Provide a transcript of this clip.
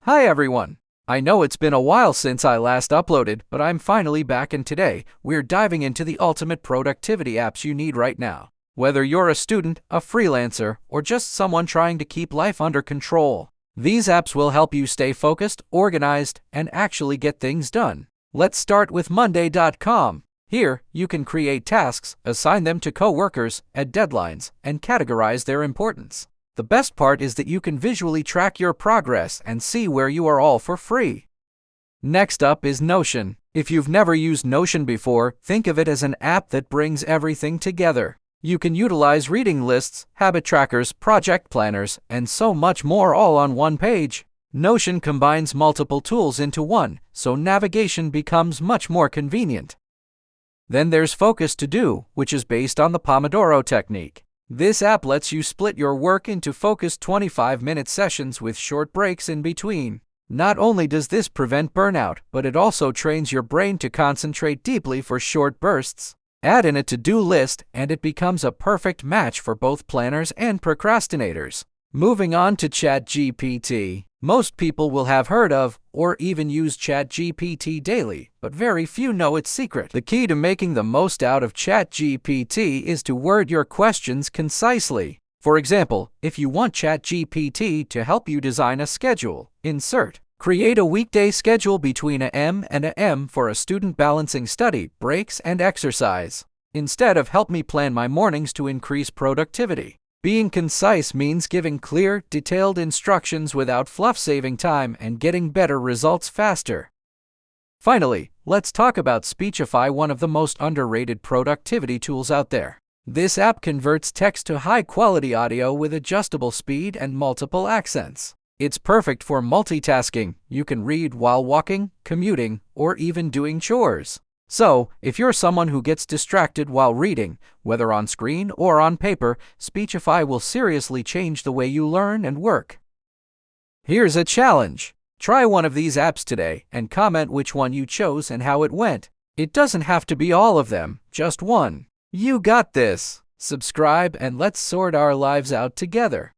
Hi everyone! I know it's been a while since I last uploaded, but I'm finally back, and today we're diving into the ultimate productivity apps you need right now. Whether you're a student, a freelancer, or just someone trying to keep life under control, these apps will help you stay focused, organized, and actually get things done. Let's start with Monday.com. Here, you can create tasks, assign them to coworkers, add deadlines, and categorize their importance. The best part is that you can visually track your progress and see where you are all for free. Next up is Notion. If you've never used Notion before, think of it as an app that brings everything together. You can utilize reading lists, habit trackers, project planners, and so much more all on one page. Notion combines multiple tools into one, so navigation becomes much more convenient. Then there's Focus To Do, which is based on the Pomodoro technique. This app lets you split your work into focused 25-minute sessions with short breaks in between. Not only does this prevent burnout, but it also trains your brain to concentrate deeply for short bursts. Add in a to-do list, and it becomes a perfect match for both planners and procrastinators. Moving on to ChatGPT. Most people will have heard of or even use ChatGPT daily, but very few know its secret. The key to making the most out of ChatGPT is to word your questions concisely. For example, if you want ChatGPT to help you design a schedule, insert, create a weekday schedule between a.m. and a.m. for a student balancing study, breaks, and exercise, instead of help me plan my mornings to increase productivity. Being concise means giving clear, detailed instructions without fluff, saving time and getting better results faster. Finally, let's talk about Speechify, one of the most underrated productivity tools out there. This app converts text to high-quality audio with adjustable speed and multiple accents. It's perfect for multitasking. You can read while walking, commuting, or even doing chores. So, if you're someone who gets distracted while reading, whether on screen or on paper, Speechify will seriously change the way you learn and work. Here's a challenge. Try one of these apps today and comment which one you chose and how it went. It doesn't have to be all of them, just one. You got this! Subscribe and let's sort our lives out together.